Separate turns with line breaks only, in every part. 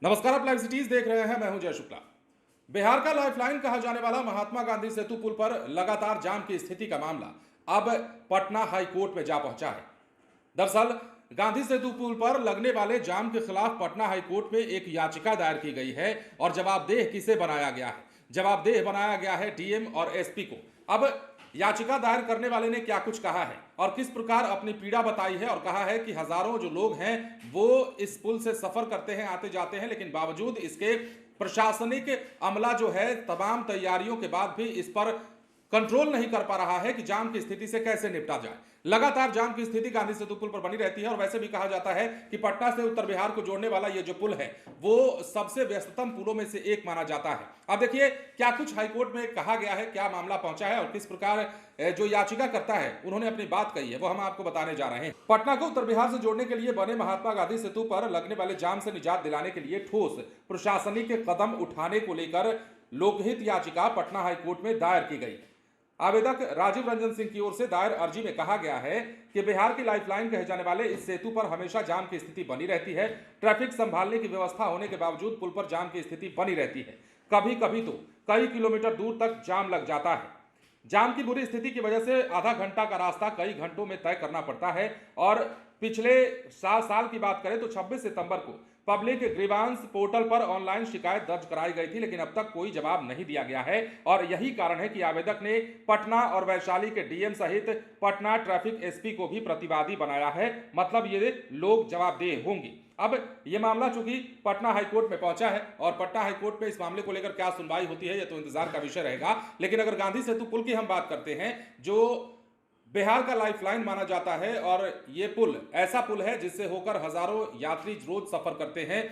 नमस्कार, आप live cities देख रहे हैं। मैं हूं जय शुक्ला। बिहार का लाइफलाइन कहा जाने वाला महात्मा गांधी सेतु पुल पर लगातार जाम की स्थिति का मामला अब पटना हाई कोर्ट में जा पहुंचा है। दरअसल गांधी सेतु पुल पर लगने वाले जाम के खिलाफ पटना हाई कोर्ट में एक याचिका दायर की गई है और जवाबदेह किसे बनाया गया है? जवाबदेह बनाया गया है डीएम और एसपी को। अब याचिका दायर करने वाले ने क्या कुछ कहा है और किस प्रकार अपनी पीड़ा बताई है और कहा है कि हजारों जो लोग हैं वो इस पुल से सफर करते हैं, आते जाते हैं, लेकिन बावजूद इसके प्रशासनिक अमला जो है तमाम तैयारियों के बाद भी इस पर कंट्रोल नहीं कर पा रहा है कि जाम की स्थिति से कैसे निपटा जाए। लगातार जाम की स्थिति गांधी सेतु पुल पर बनी रहती है और वैसे भी कहा जाता है कि पटना से उत्तर बिहार को जोड़ने वाला ये जो पुल है वो सबसे व्यस्ततम पुलों में से एक माना जाता है। अब देखिए क्या कुछ हाईकोर्ट में कहा गया है, क्या मामला पहुंचा है और किस प्रकार जो याचिका करता है उन्होंने अपनी बात कही है वो हम आपको बताने जा रहे हैं। पटना को उत्तर बिहार से जोड़ने के लिए बने महात्मा गांधी सेतु पर लगने वाले जाम से निजात दिलाने के लिए ठोस प्रशासनिक कदम उठाने को लेकर लोकहित याचिका पटना हाईकोर्ट में दायर की गई। आवेदक राजीव रंजन सिंह की ओर से दायर अर्जी में कहा गया है कि बिहार की लाइफलाइन कहे जाने वाले इस सेतु पर हमेशा जाम की स्थिति बनी रहती है। ट्रैफिक संभालने की व्यवस्था होने के बावजूद पुल पर जाम की स्थिति बनी रहती है। कभी कभी तो कई किलोमीटर दूर तक जाम लग जाता है। जाम की बुरी स्थिति की वजह से आधा घंटा का रास्ता कई घंटों में तय करना पड़ता है और पिछले 7 साल की बात करें तो 26 सितंबर को पब्लिक ग्रीवांस पोर्टल पर ऑनलाइन शिकायत दर्ज कराई गई थी, लेकिन अब तक कोई जवाब नहीं दिया गया है और यही कारण है कि आवेदक ने पटना और वैशाली के डीएम सहित पटना ट्रैफिक एसपी को भी प्रतिवादी बनाया है। मतलब ये लोग जवाबदेह होंगे। अब ये मामला चूंकि पटना हाईकोर्ट में पहुंचा है और पटना हाईकोर्ट में इस मामले को लेकर क्या सुनवाई होती है ये तो इंतजार का विषय रहेगा। लेकिन अगर गांधी सेतु पुल की हम बात करते हैं जो बिहार का लाइफलाइन माना जाता है और ये पुल ऐसा पुल है जिससे होकर हजारों यात्री रोज सफर करते हैं।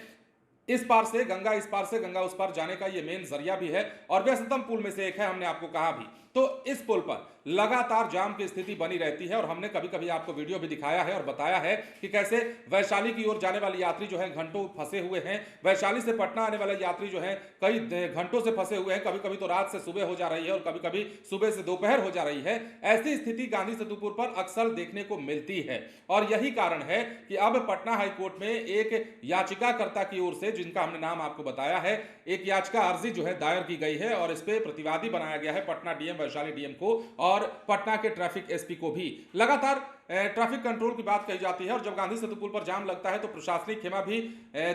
इस पार से गंगा, इस पार से गंगा, उस पार जाने का ये मेन जरिया भी है और व्यस्ततम पुल में से एक है, हमने आपको कहा भी। तो इस पुल पर लगातार जाम की स्थिति बनी रहती है और हमने कभी कभी आपको वीडियो भी दिखाया है और बताया है कि कैसे वैशाली की ओर जाने वाले यात्री जो हैं घंटों फंसे हुए हैं। वैशाली से पटना आने वाले यात्री जो हैं कई घंटों से फंसे हुए हैं। कभी कभी तो रात से सुबह हो जा रही है और कभी कभी सुबह से दोपहर हो जा रही है। ऐसी स्थिति गांधी सेतु पुल पर अक्सर देखने को मिलती है और यही कारण है कि अब पटना हाईकोर्ट में एक याचिकाकर्ता की ओर से, जिनका हमने नाम आपको बताया है, एक याचिका अर्जी जो है दायर की गई है और इस पे प्रतिवादी बनाया गया है पटना डीएम, वैशाली डीएम को और पटना के ट्रैफिक एसपी को भी। लगातार ट्रैफिक कंट्रोल की बात कही जाती है और जब गांधी सेतु पुल पर जाम लगता है तो प्रशासनिक खेमा भी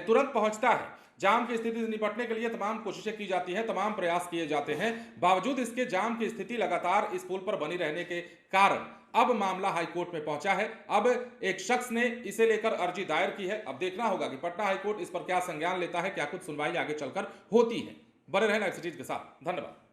तुरंत पहुंचता है। जाम की स्थिति से निपटने के लिए तमाम कोशिशें की जाती हैं, तमाम प्रयास किए जाते हैं। बावजूद इसके जाम की स्थिति लगातार इस पुल पर बनी रहने के कारण अब मामला हाईकोर्ट में पहुंचा है। अब एक शख्स ने इसे लेकर अर्जी दायर की है। अब देखना होगा कि पटना हाईकोर्ट इस पर क्या संज्ञान लेता है, क्या कुछ सुनवाई आगे चलकर होती है। बने रहें लाइव सिटीज के साथ। धन्यवाद।